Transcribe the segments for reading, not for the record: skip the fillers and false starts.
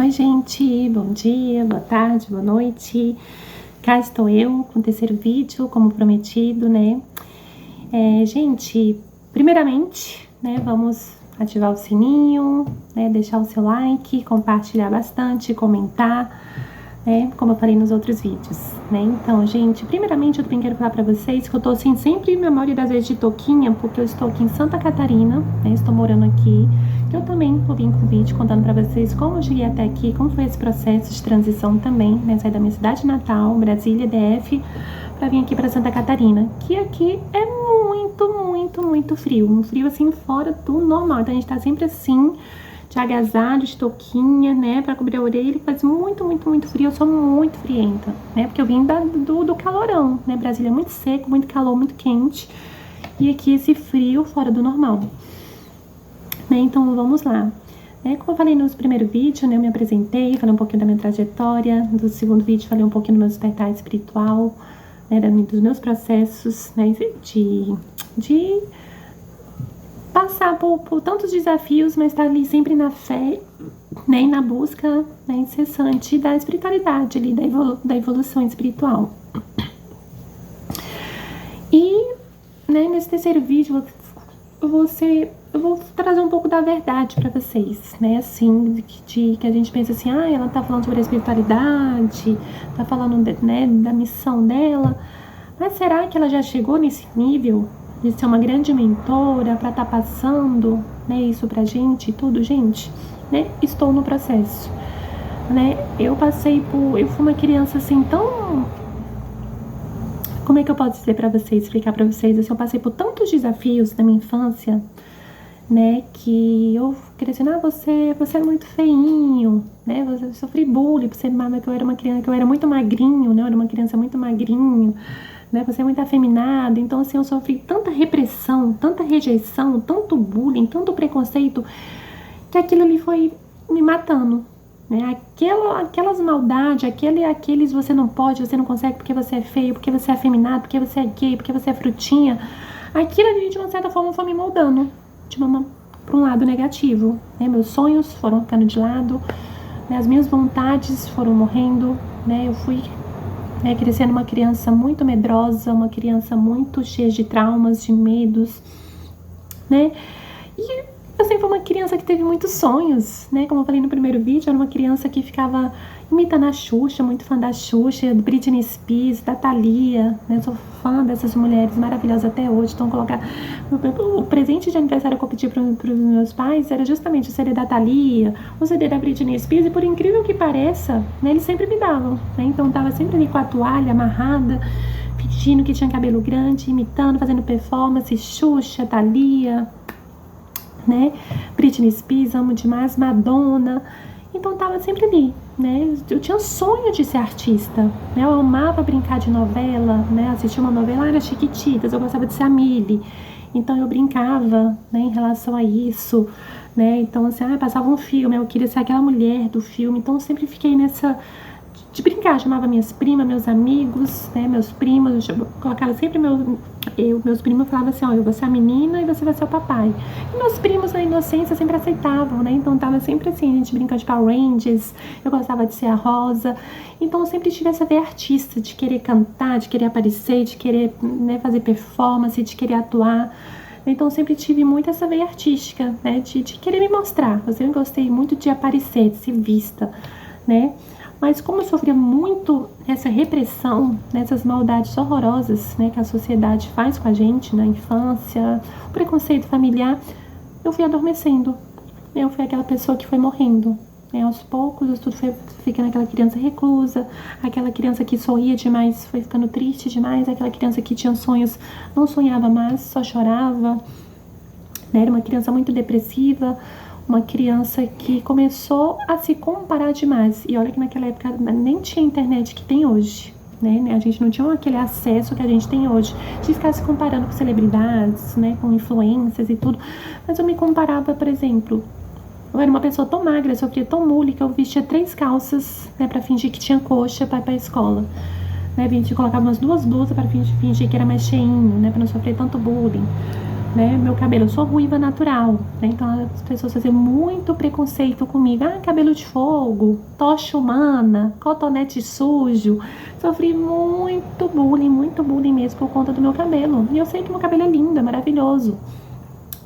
Oi, gente, bom dia, boa tarde, boa noite. Cá estou eu com o terceiro vídeo, como prometido, né? Gente, primeiramente, né, vamos ativar o sininho, né, deixar o seu like, compartilhar bastante, comentar, né, como eu falei nos outros vídeos, né? Então, gente, primeiramente eu também quero falar pra vocês que eu tô assim, sempre na maioria das vezes de touquinha, porque eu estou aqui em Santa Catarina, né, estou morando aqui. Eu também vou vir com um vídeo contando pra vocês como eu cheguei até aqui, como foi esse processo de transição também, né, sair da minha cidade natal, Brasília, DF, pra vir aqui pra Santa Catarina, que aqui é muito frio, um frio assim fora do normal, então a gente tá sempre assim, de agasalho, de touquinha, né, pra cobrir a orelha, faz muito frio, eu sou muito frienta, né, porque eu vim do calorão, né, Brasília é muito seco, muito calor, muito quente, e aqui esse frio fora do normal, né, então vamos lá. Como eu falei no primeiro vídeo, né, eu me apresentei, falei um pouquinho da minha trajetória, no segundo vídeo falei um pouquinho do meu despertar espiritual, né, dos meus processos, né, de passar por tantos desafios, mas estar ali sempre na fé, né, e na busca, né, incessante da espiritualidade, ali, da evolução espiritual. E, né, nesse terceiro vídeo, eu vou trazer um pouco da verdade para vocês, né, assim, que a gente pensa assim, ela tá falando sobre a espiritualidade, tá falando, né, da missão dela, mas será que ela já chegou nesse nível de ser uma grande mentora para estar passando, né, isso pra gente e tudo, gente, né? Estou no processo, né? Eu fui uma criança assim tão, como é que eu posso dizer para vocês, explicar para vocês, assim, eu passei por tantos desafios na minha infância, né, que eu crescendo, você é muito feinho, né, eu sofri bullying por ser que eu era uma criança, que eu era muito magrinho, né, eu era uma criança muito magrinho, né, você é muito afeminado, então assim, eu sofri tanta repressão, tanta rejeição, tanto bullying, tanto preconceito, que aquilo ali foi me matando, né, aquelas maldades, aqueles você não pode, você não consegue porque você é feio, porque você é afeminado, porque você é gay, porque você é frutinha, aquilo ali de uma certa forma foi me moldando, para um lado negativo, né, meus sonhos foram ficando de lado, né, as minhas vontades foram morrendo, né, eu fui crescendo uma criança muito medrosa, uma criança muito cheia de traumas, de medos, né, e eu sempre fui uma criança que teve muitos sonhos, né, como eu falei no primeiro vídeo, eu era uma criança que ficava imitando a Xuxa, muito fã da Xuxa, do Britney Spears, da Thalia, né, eu sou fã dessas mulheres maravilhosas até hoje, então colocar o presente de aniversário que eu pedi para os meus pais era justamente o CD da Thalia, o CD da Britney Spears, e por incrível que pareça, né, eles sempre me davam, né, então eu tava sempre ali com a toalha amarrada, fingindo que tinha cabelo grande, imitando, fazendo performance, Xuxa, Thalia, né, Britney Spears, amo demais, Madonna, então tava sempre ali, né, eu tinha um sonho de ser artista, né, eu amava brincar de novela, né, assistir uma novela, era Chiquititas, eu gostava de ser a Milly, então eu brincava, né, em relação a isso, né, então assim, passava um filme, eu queria ser aquela mulher do filme, então eu sempre fiquei nessa de brincar, chamava minhas primas, meus amigos, né, meus primos, eu colocava sempre meus primos falavam assim, eu vou ser a menina e você vai ser o papai. E meus primos na inocência sempre aceitavam, né, então tava sempre assim, a gente brincava de Power Rangers, eu gostava de ser a Rosa, então eu sempre tive essa veia artista, de querer cantar, de querer aparecer, de querer, né, fazer performance, de querer atuar. Então eu sempre tive muito essa veia artística, né, de querer me mostrar, eu sempre gostei muito de aparecer, de ser vista, né. Mas como eu sofria muito essa repressão, essas maldades horrorosas, né, que a sociedade faz com a gente na infância, o preconceito familiar, eu fui adormecendo. Eu fui aquela pessoa que foi morrendo. Aos poucos, eu tudo foi ficando aquela criança reclusa, aquela criança que sorria demais, foi ficando triste demais, aquela criança que tinha sonhos, não sonhava mais, só chorava, né, era uma criança muito depressiva, uma criança que começou a se comparar demais. E olha que naquela época nem tinha internet que tem hoje, né? A gente não tinha aquele acesso que a gente tem hoje, de ficar se comparando com celebridades, né? Com influências e tudo. Mas eu me comparava, por exemplo, eu era uma pessoa tão magra, sofria tão bullying, que eu vestia 3 calças, né? Pra fingir que tinha coxa pra ir pra escola. Né? A gente colocava umas 2 blusas pra fingir que era mais cheinho, né? Pra não sofrer tanto bullying. né, meu cabelo, eu sou ruiva natural, né, então as pessoas faziam muito preconceito comigo, cabelo de fogo, tocha humana, cotonete sujo, sofri muito bullying mesmo por conta do meu cabelo, e eu sei que meu cabelo é lindo, é maravilhoso,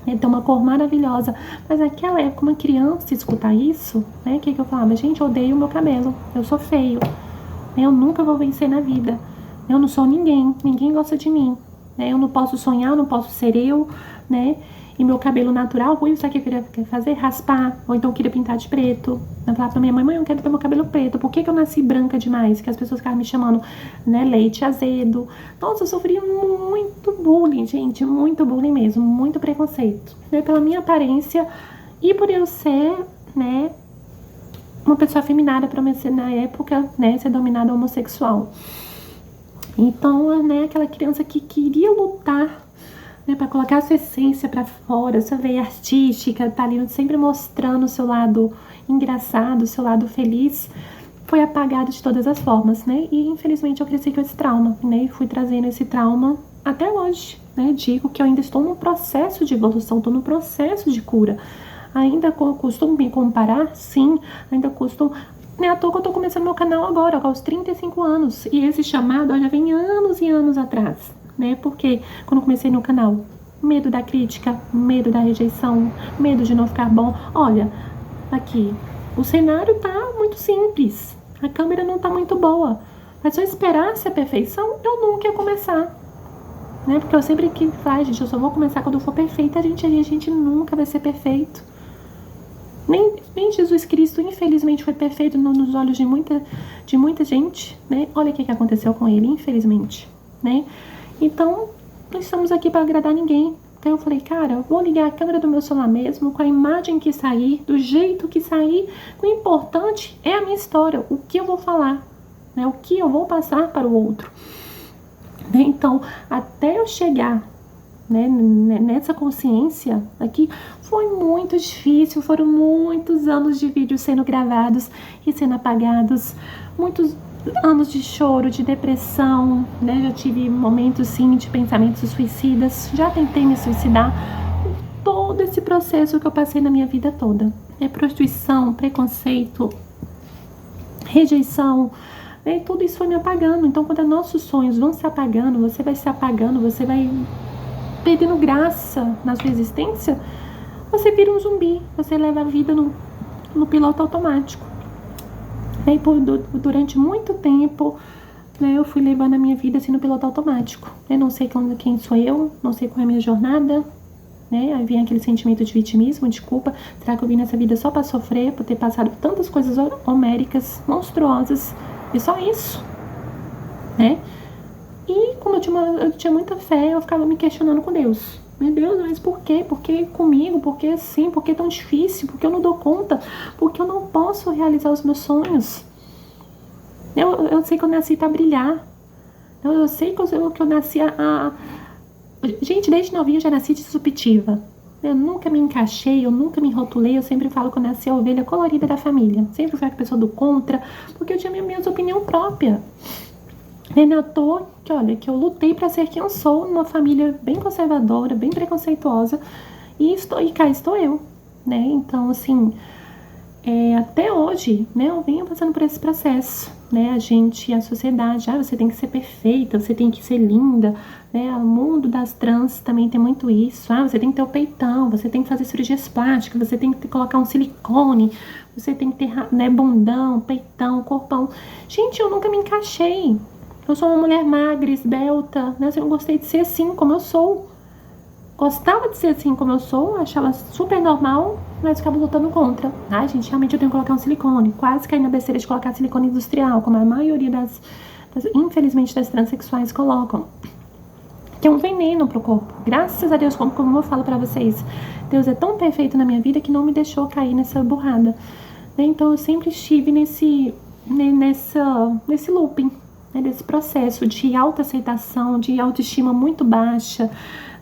tem uma cor maravilhosa, mas naquela época, uma criança escutar isso, né, que eu falava, gente, eu odeio o meu cabelo, eu sou feio, eu nunca vou vencer na vida, eu não sou ninguém gosta de mim, né, eu não posso sonhar, eu não posso ser eu, né, e meu cabelo natural, ruim, sabe o que eu queria fazer? Raspar, ou então eu queria pintar de preto. Eu falava pra minha mãe, eu quero ter meu cabelo preto, por que eu nasci branca demais? Que as pessoas ficavam me chamando, né, leite azedo. Nossa, eu sofri muito bullying, gente, muito bullying mesmo, muito preconceito, né, pela minha aparência e por eu ser, né, uma pessoa afeminada, pra mim ser, na época, né, ser dominada homossexual. Então, né, aquela criança que queria lutar, né, para colocar a sua essência para fora, sua veia artística, tá ali sempre mostrando o seu lado engraçado, o seu lado feliz, foi apagado de todas as formas, né? E infelizmente eu cresci com esse trauma, né? E fui trazendo esse trauma até hoje, né? Digo que eu ainda estou no processo de evolução, estou no processo de cura. Ainda costumo me comparar? Sim, ainda costumo. Não é à toa que eu tô começando meu canal agora, aos 35 anos. E esse chamado já vem anos e anos atrás, né? Porque quando eu comecei no canal, medo da crítica, medo da rejeição, medo de não ficar bom. Olha, aqui, o cenário tá muito simples, a câmera não tá muito boa. Mas se eu esperasse a perfeição, eu nunca ia começar, né? Porque eu sempre que faz, gente, eu só vou começar quando eu for perfeita. A gente nunca vai ser perfeito. Nem Jesus Cristo, infelizmente, foi perfeito nos olhos de muita gente, né? Olha o que aconteceu com ele, infelizmente, né? Então, não estamos aqui para agradar ninguém. Então eu falei, cara, eu vou ligar a câmera do meu celular mesmo, com a imagem que sair, do jeito que sair. O importante é a minha história, o que eu vou falar, né? O que eu vou passar para o outro. Então, até eu chegar, né, nessa consciência aqui, foi muito difícil, foram muitos anos de vídeos sendo gravados e sendo apagados, muitos anos de choro, de depressão, né, já tive momentos sim de pensamentos suicidas, já tentei me suicidar, todo esse processo que eu passei na minha vida toda, prostituição, preconceito, rejeição, né, tudo isso foi me apagando. Então quando nossos sonhos vão se apagando, você vai se apagando, você vai perdendo graça na sua existência, você vira um zumbi, você leva a vida no piloto automático. E durante muito tempo, né, eu fui levando a minha vida assim no piloto automático. Eu não sei quem sou eu, não sei qual é a minha jornada, né? Aí vem aquele sentimento de vitimismo, de culpa. Será que eu vim nessa vida só para sofrer, por ter passado tantas coisas homéricas, monstruosas, e só isso, né? E como eu tinha muita fé, eu ficava me questionando com Deus. Meu Deus, mas por quê? Por que comigo? Por que assim? Por que tão difícil? Por que eu não dou conta? Por que eu não posso realizar os meus sonhos? Eu sei que eu nasci para brilhar. Eu sei que eu nasci Gente, desde novinha eu já nasci disruptiva. Eu nunca me encaixei, eu nunca me rotulei. Eu sempre falo que eu nasci a ovelha colorida da família. Sempre fui a pessoa do contra, porque eu tinha minha opinião própria. Não é à toa que, olha, que eu lutei para ser quem eu sou, numa família bem conservadora, bem preconceituosa, e cá estou eu, né? Então, assim, até hoje, né, eu venho passando por esse processo, né? A sociedade, você tem que ser perfeita, você tem que ser linda, né? O mundo das trans também tem muito isso, você tem que ter o peitão, você tem que fazer cirurgias plásticas, você tem que colocar um silicone, você tem que ter, né, bundão, peitão, corpão. Gente, eu nunca me encaixei. Eu sou uma mulher magra, esbelta, né? Eu gostei de ser assim como eu sou. Gostava de ser assim como eu sou, achava super normal, mas ficava lutando contra. Gente, realmente eu tenho que colocar um silicone. Quase caí na besteira de colocar silicone industrial, como a maioria infelizmente, das transexuais colocam. Que é um veneno pro corpo. Graças a Deus, como eu falo pra vocês, Deus é tão perfeito na minha vida que não me deixou cair nessa burrada. Então eu sempre estive nesse looping, desse processo de autoaceitação, de autoestima muito baixa,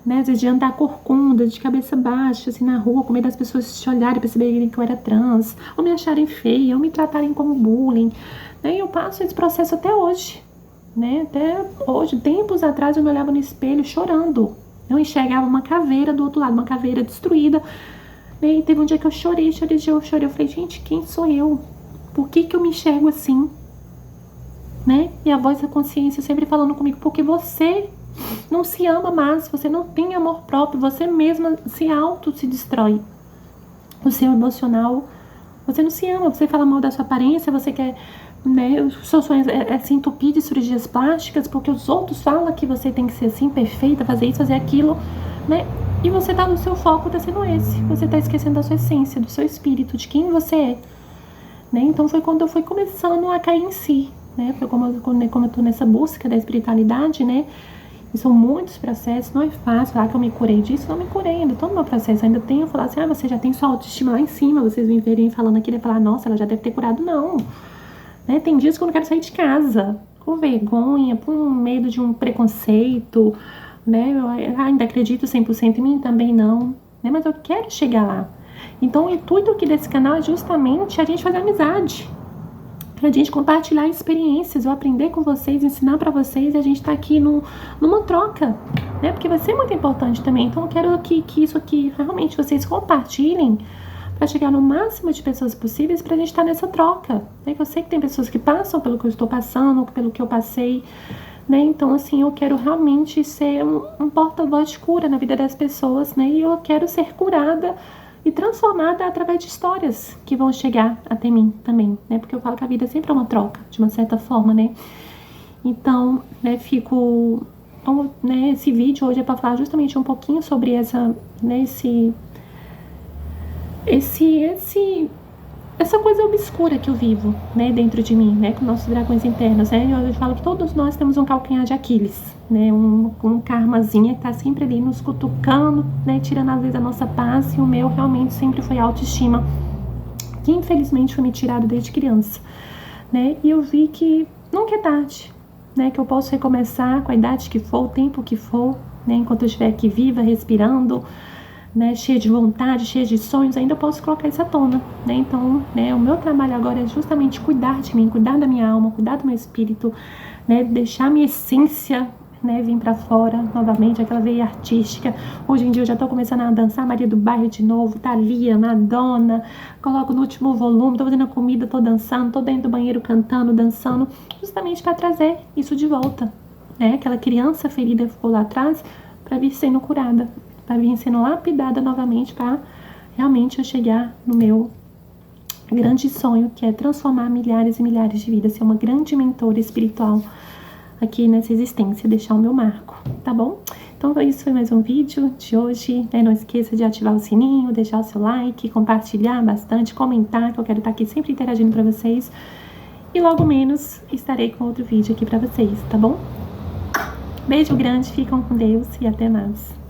né, às vezes de andar corcunda, de cabeça baixa, assim, na rua, com medo das pessoas te olharem e perceberem que eu era trans, ou me acharem feia, ou me tratarem como bullying, né, e eu passo esse processo até hoje, né, até hoje, tempos atrás eu me olhava no espelho chorando, Eu enxergava uma caveira do outro lado, uma caveira destruída. E teve um dia que eu chorei. Eu falei, gente, quem sou eu? Por que eu me enxergo assim? Né? E a voz da consciência sempre falando comigo, porque você não se ama mais, você não tem amor próprio, você mesma se destrói. O seu emocional, você não se ama, você fala mal da sua aparência, você quer, né, os seus sonhos é se entupir de cirurgias plásticas, porque os outros falam que você tem que ser assim, perfeita, fazer isso, fazer aquilo, né? E você tá no seu foco, tá sendo esse. Você tá esquecendo da sua essência, do seu espírito, de quem você é. Né? Então foi quando eu fui começando a cair em si. Né? Foi como eu tô nessa busca da espiritualidade, né? E são muitos processos, não é fácil falar que eu me curei disso, não me curei, ainda tô no meu processo, ainda tenho falar assim, você já tem sua autoestima lá em cima, vocês me verem falando aqui, e falar, nossa, ela já deve ter curado, não. Né? Tem dias que eu não quero sair de casa, com vergonha, por medo de um preconceito, né? Eu ainda acredito 100% em mim, também não, né? Mas eu quero chegar lá. Então o intuito aqui desse canal é justamente a gente fazer amizade, a gente compartilhar experiências, eu aprender com vocês, ensinar pra vocês, e a gente tá aqui numa troca, né? Porque vai ser muito importante também. Então eu quero que isso aqui realmente vocês compartilhem para chegar no máximo de pessoas possíveis pra gente estar nessa troca, né? Eu sei que tem pessoas que passam pelo que eu estou passando, pelo que eu passei, né? Então assim, eu quero realmente ser um porta-voz de cura na vida das pessoas, né? E eu quero ser curada e transformada através de histórias que vão chegar até mim também, né? Porque eu falo que a vida sempre é uma troca, de uma certa forma, né? Então, né, então, né, esse vídeo hoje é para falar justamente um pouquinho sobre essa, né, essa coisa obscura que eu vivo, né, dentro de mim, né, com nossos dragões internos, né? Eu falo que todos nós temos um calcanhar de Aquiles, né, um karmazinha que tá sempre ali nos cutucando, né, tirando às vezes a nossa paz, e o meu realmente sempre foi a autoestima, que infelizmente foi me tirado desde criança, né, e eu vi que nunca é tarde, né, que eu posso recomeçar com a idade que for, o tempo que for, né, enquanto eu estiver aqui viva, respirando, né, cheia de vontade, cheia de sonhos, ainda eu posso colocar isso à tona, né? Então, né, o meu trabalho agora é justamente cuidar de mim, cuidar da minha alma, cuidar do meu espírito, né, deixar a minha essência, né, vir pra fora novamente, aquela veia artística. Hoje em dia eu já tô começando a dançar Maria do Bairro de novo, Thalia, Madonna, coloco no último volume, tô fazendo a comida, tô dançando, tô dentro do banheiro cantando, dançando, justamente para trazer isso de volta, né? Aquela criança ferida que ficou lá atrás, para vir sendo curada, para vir sendo lapidada novamente, para realmente eu chegar no meu grande sonho, que é transformar milhares e milhares de vidas, ser uma grande mentora espiritual aqui nessa existência, deixar o meu marco, tá bom? Então isso foi mais um vídeo de hoje, né? Não esqueça de ativar o sininho, deixar o seu like, compartilhar bastante, comentar, que eu quero estar aqui sempre interagindo para vocês, e logo menos estarei com outro vídeo aqui para vocês, tá bom? Beijo grande, ficam com Deus e até mais.